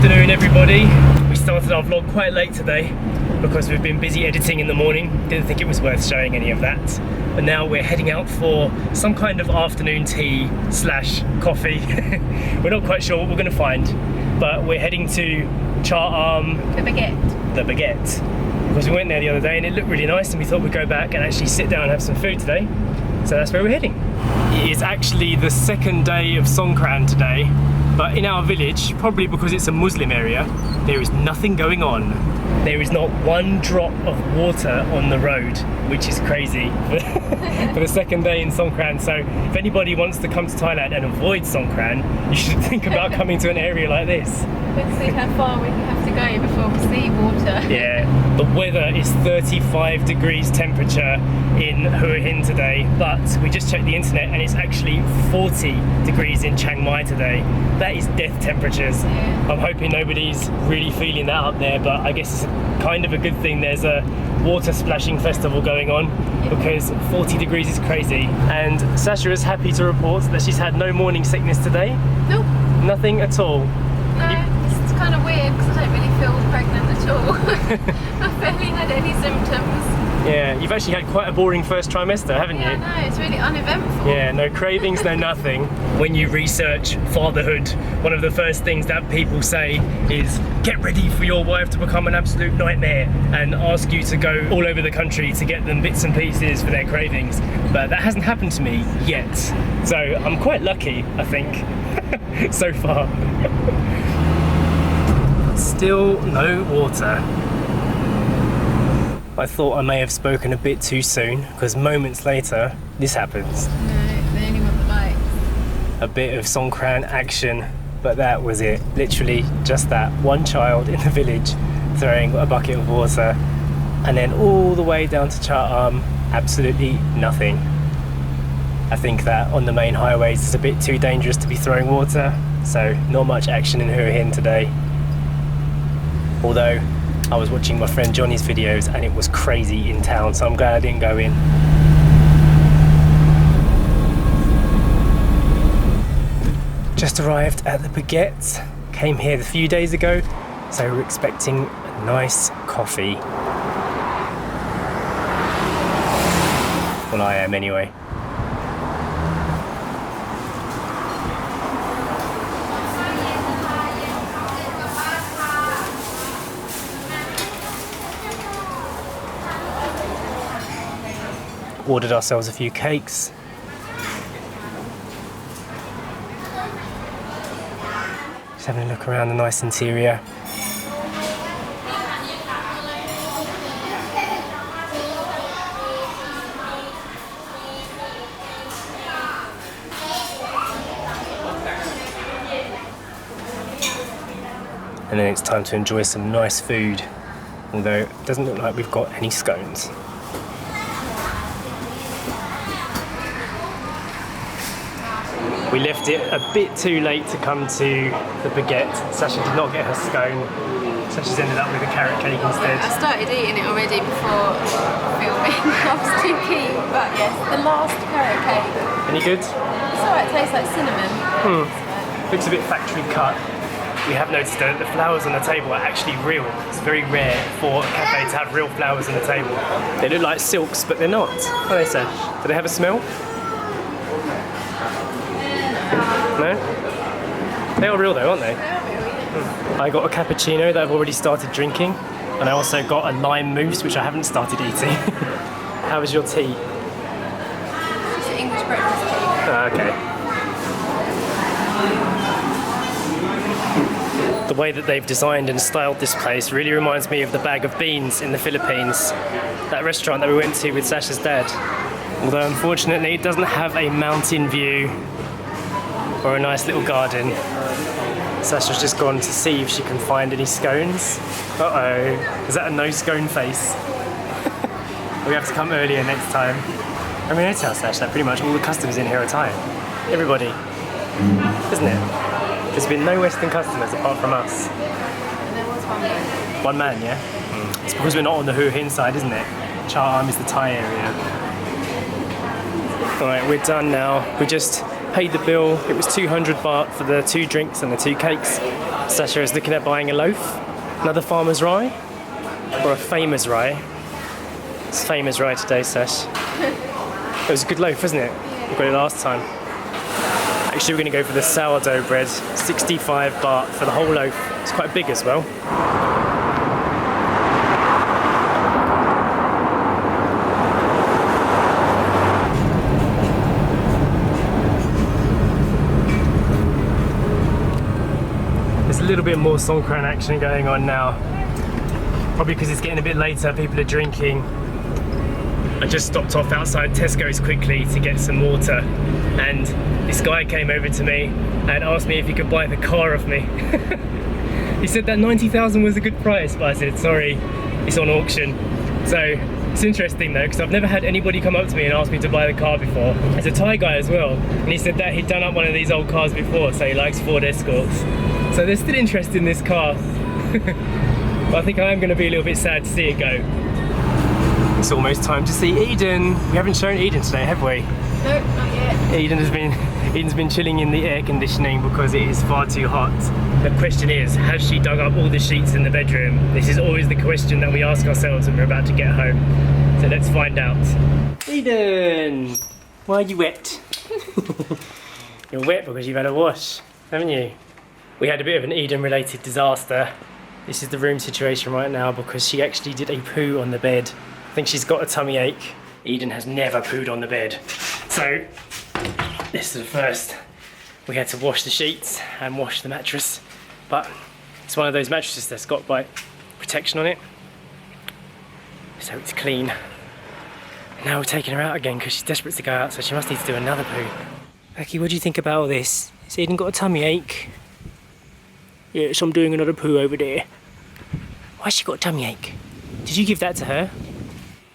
afternoon, everybody. We started our vlog quite late today because we've been busy editing in the morning. Didn't think it was worth showing any of that. But now we're heading out for some kind of afternoon tea slash coffee. We're not quite sure what we're going to find, but we're heading to Chaam. The Baguette. The Baguette. Because we went there the other day and it looked really nice, and we thought we'd go back and actually sit down and have some food today. So that's where we're heading. It is actually the second day of Songkran today, but in our village, probably because it's a Muslim area, there is nothing going on. There is not one drop of water on the road, which is crazy for the second day in Songkran. So if anybody wants to come to Thailand and avoid Songkran, you should think about coming to an area like this. Let's see how far we have to go before we see water. Yeah, the weather is 35 degrees temperature in Hua Hin today, but we just checked the internet and it's actually 40 degrees in Chiang Mai today. That is death temperatures. Yeah. I'm hoping nobody's really feeling that up there, but I guess it's kind of a good thing there's a water splashing festival going on, because 40 degrees is crazy. And Sacha is happy to report that she's had no morning sickness today. Nope. Nothing at all. No, it's kind of weird because I don't really feel pregnant at all. I've barely had any symptoms. Yeah, you've actually had quite a boring first trimester, haven't you? Yeah, no, it's really uneventful. Yeah, no cravings, no nothing. When you research fatherhood, one of the first things that people say is get ready for your wife to become an absolute nightmare and ask you to go all over the country to get them bits and pieces for their cravings. But that hasn't happened to me yet. So I'm quite lucky, I think, so far. Still no water. I thought I may have spoken a bit too soon, because moments later, this happens. No, they only want the lights. A bit of Songkran action, but that was it. Literally just that. One child in the village throwing a bucket of water, and then all the way down to Chaam, absolutely nothing. I think that on the main highways it's a bit too dangerous to be throwing water, so not much action in Hua Hin today. Although I was watching my friend Johnny's videos and it was crazy in town, so I'm glad I didn't go in. Just arrived at the Baguette, came here a few days ago, so we're expecting a nice coffee. Well, I am anyway. Ordered ourselves a few cakes. Just having a look around the nice interior. And then it's time to enjoy some nice food, although it doesn't look like we've got any scones. We left it a bit too late to come to the Baguette. Sacha did not get her scone, so she's ended up with a carrot cake instead. I started eating it already before filming. I was too keen, but yes, the last carrot cake. Any good? It's alright, it tastes like cinnamon. Looks a bit factory cut. We have noticed that the flowers on the table are actually real. It's very rare for a cafe to have real flowers on the table. They look like silks, but they're not. What do they say? Do they have a smell? No? They are real though, aren't they? I got a cappuccino that I've already started drinking, and I also got a lime mousse which I haven't started eating. How was your tea? It's an English breakfast tea. Okay. The way that they've designed and styled this place really reminds me of the Bag of Beans in the Philippines, that restaurant that we went to with Sacha's dad. Although unfortunately it doesn't have a mountain view or a nice little garden. Sacha's just gone to see if she can find any scones. Uh-oh, is that a no scone face? We have to come earlier next time. I mean, I tell Sacha that pretty much all the customers in here are Thai. Everybody, isn't it? There's been no Western customers apart from us. There was one man. One man, yeah? It's because we're not on the Hua Hin side, isn't it? Chaam is the Thai area. Alright, we're done now. We just paid the bill. It was 200 baht for the 2 drinks and the 2 cakes. Sacha is looking at buying a loaf. Another farmer's rye? Or a famous rye? It's famous rye today, Sash. It was a good loaf, wasn't it? We got it last time. Actually, we're going to go for the sourdough bread. 65 baht for the whole loaf. It's quite big as well. There's a little bit more Songkran action going on now. Probably because it's getting a bit later, people are drinking. I just stopped off outside Tesco's quickly to get some water, and this guy came over to me and asked me if he could buy the car off me. He said that 90,000 was a good price, but I said, sorry, it's on auction. So it's interesting though, because I've never had anybody come up to me and ask me to buy the car before. There's a Thai guy as well, and he said that he'd done up one of these old cars before, so he likes Ford Escorts. So there's still interest in this car. But I think I am going to be a little bit sad to see it go. It's almost time to see Eden. We haven't shown Eden today, have we? Nope, not yet. Eden's been chilling in the air conditioning because it is far too hot. The question is, has she dug up all the sheets in the bedroom? This is always the question that we ask ourselves when we're about to get home. So let's find out. Eden! Why are you wet? You're wet because you've had a wash, haven't you? We had a bit of an Eden-related disaster. This is the room situation right now because she actually did a poo on the bed. I think she's got a tummy ache. Eden has never pooed on the bed. So, this is the first. We had to wash the sheets and wash the mattress. But it's one of those mattresses that's got like protection on it. So it's clean. And now we're taking her out again because she's desperate to go out, so she must need to do another poo. Becky, what do you think about all this? Has Eden got a tummy ache? Yes, I'm doing another poo over there. Why's she got a tummy ache? Did you give that to her?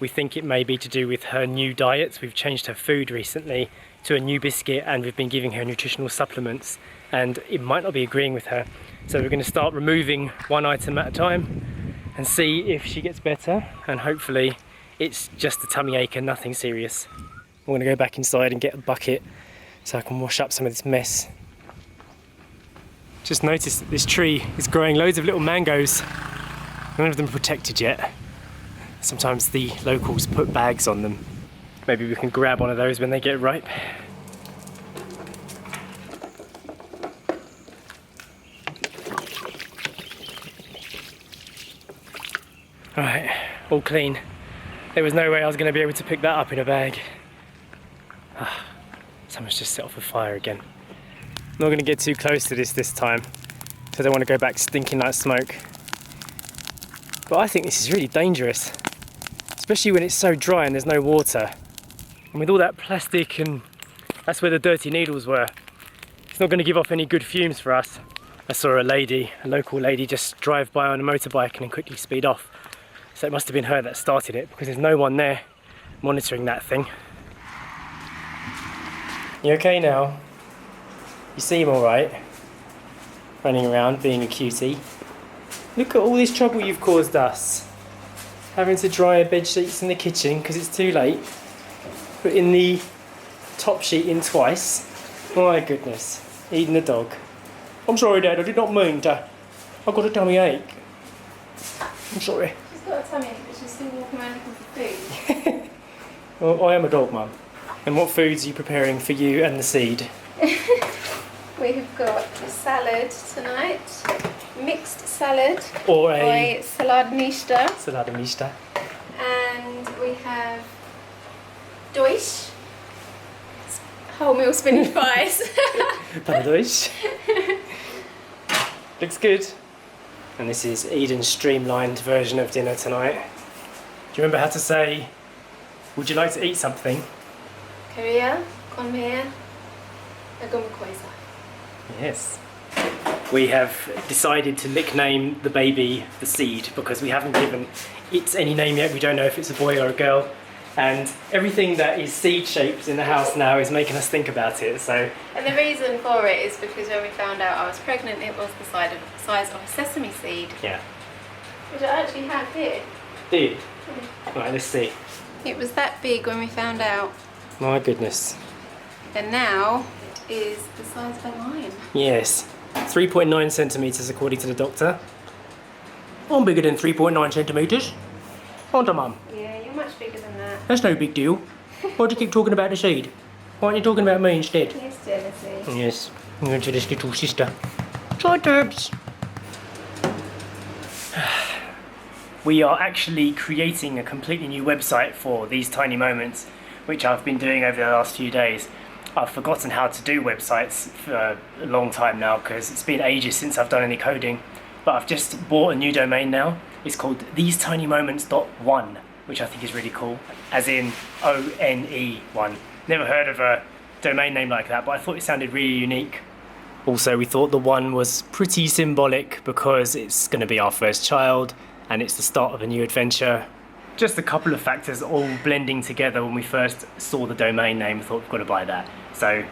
We think it may be to do with her new diet. We've changed her food recently to a new biscuit, and we've been giving her nutritional supplements, and it might not be agreeing with her. So we're going to start removing one item at a time and see if she gets better, and hopefully it's just a tummy ache and nothing serious. I'm going to go back inside and get a bucket so I can wash up some of this mess. Just noticed that this tree is growing loads of little mangoes. None of them are protected yet. Sometimes the locals put bags on them. Maybe we can grab one of those when they get ripe. Alright, all clean. There was no way I was going to be able to pick that up in a bag. Someone's just set off a fire again. I'm not going to get too close to this time, because I don't want to go back stinking like smoke. But I think this is really dangerous, especially when it's so dry and there's no water. And with all that plastic, and that's where the dirty needles were, it's not going to give off any good fumes for us. I saw a local lady, just drive by on a motorbike and then quickly speed off. So it must have been her that started it, because there's no one there monitoring that thing. You okay now? You seem alright, running around being a cutie. Look at all this trouble you've caused us. Having to dry bed sheets in the kitchen because it's too late. Putting the top sheet in twice. My goodness. Eden the dog. I'm sorry, Dad, I did not mean to. I've got a tummy ache. I'm sorry. She's got a tummy ache, but she's still walking around looking for food. Well, I am a dog, Mum. And what foods are you preparing for you and the seed? We've got a salad tonight, mixed salad, Or a salad mista, salad mista. and we have doish, wholemeal spinach pies. Doish. Looks good. And this is Eden's streamlined version of dinner tonight. Do you remember how to say, would you like to eat something? Korea, con here, agumquesa. Yes. We have decided to nickname the baby the Seed because we haven't given it any name yet. We don't know if it's a boy or a girl. And everything that is seed shaped in the house now is making us think about it. So. And the reason for it is because when we found out I was pregnant, it was the size of a sesame seed. Yeah. Which I actually have here. Do you? Right, let's see. It was that big when we found out. My goodness. And now is the size of a lion. Yes. 3.9 centimetres according to the doctor. I'm bigger than 3.9 centimetres. Aren't I, Mum? Yeah, you're much bigger than that. That's no big deal. Why do you keep talking about the seed? Why aren't you talking about me instead? You're jealousy. Yes, I'm going to this little sister. Try Debs. We are actually creating a completely new website for These Tiny Moments, which I've been doing over the last few days. I've forgotten how to do websites for a long time now because it's been ages since I've done any coding. But I've just bought a new domain now. It's called thesetinymoments.one, which I think is really cool, as in ONE1. Never heard of a domain name like that, but I thought it sounded really unique. Also, we thought the one was pretty symbolic because it's going to be our first child and it's the start of a new adventure. Just a couple of factors all blending together when we first saw the domain name. I thought we've got to buy that. So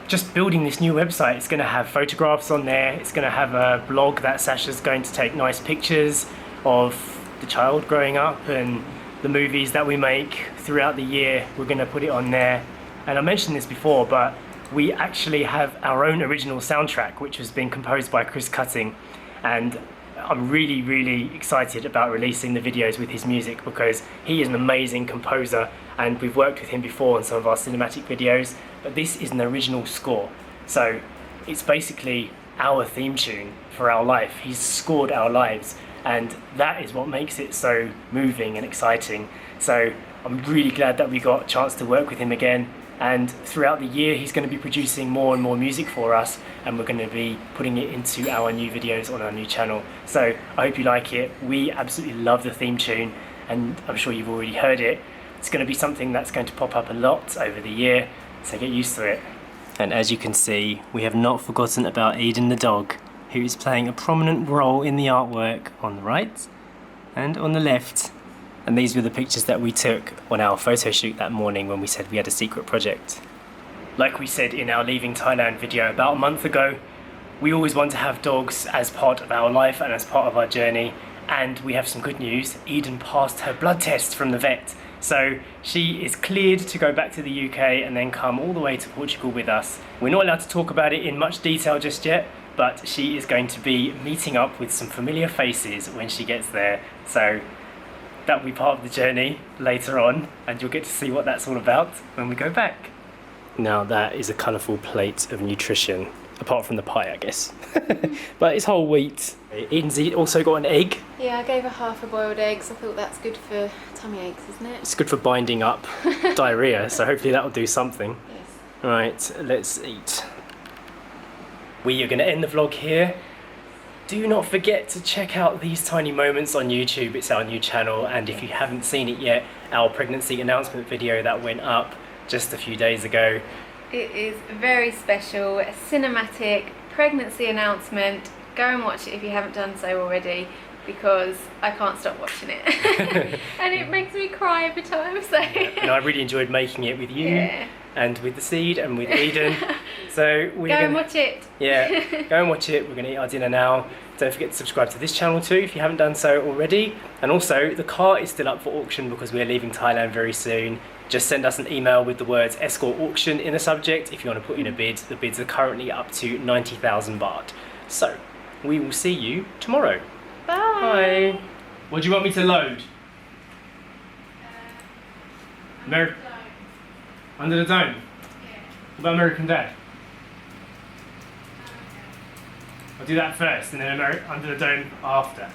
just building this new website, it's going to have photographs on there. It's going to have a blog that Sacha's going to take nice pictures of the child growing up and the movies that we make throughout the year. We're going to put it on there. And I mentioned this before, but we actually have our own original soundtrack, which has been composed by Chris Cutting. And I'm really, really excited about releasing the videos with his music because he is an amazing composer and we've worked with him before on some of our cinematic videos, but this is an original score. So it's basically our theme tune for our life. He's scored our lives and that is what makes it so moving and exciting. So I'm really glad that we got a chance to work with him again. And throughout the year, he's going to be producing more and more music for us, and we're going to be putting it into our new videos on our new channel. So I hope you like it. We absolutely love the theme tune, and I'm sure you've already heard it. It's going to be something that's going to pop up a lot over the year, so get used to it. And as you can see, we have not forgotten about Eden the dog, who is playing a prominent role in the artwork on the right and on the left. And these were the pictures that we took on our photo shoot that morning when we said we had a secret project. Like we said in our Leaving Thailand video about a month ago, we always want to have dogs as part of our life and as part of our journey. And we have some good news. Eden passed her blood test from the vet. So she is cleared to go back to the UK and then come all the way to Portugal with us. We're not allowed to talk about it in much detail just yet, but she is going to be meeting up with some familiar faces when she gets there. So that'll be part of the journey later on, and you'll get to see what that's all about when we go back. Now that is a colourful plate of nutrition, apart from the pie, I guess. But it's whole wheat. Eden's also got an egg. Yeah, I gave her half a boiled egg, so I thought that's good for tummy aches, isn't it? It's good for binding up diarrhea, so hopefully that'll do something. Yes. Right, let's eat. We are going to end the vlog here. Do not forget to check out These Tiny Moments on YouTube. It's our new channel, and if you haven't seen it yet, our pregnancy announcement video that went up just a few days ago. It is very special, a cinematic pregnancy announcement. Go and watch it if you haven't done so already, because I can't stop watching it. And it makes me cry every time, so... And I really enjoyed making it with you. Yeah. And with the seed and with Eden. So we're Go and watch it. Yeah, go and watch it. We're going to eat our dinner now. Don't forget to subscribe to this channel too if you haven't done so already. And also, the car is still up for auction because we're leaving Thailand very soon. Just send us an email with the words escort auction in the subject if you want to put in a bid. The bids are currently up to 90,000 baht. So, we will see you tomorrow. Bye. Bye. What do you want me to load? Under the Dome? Yeah. What about American Dad? I'll do that first and then Under the Dome after.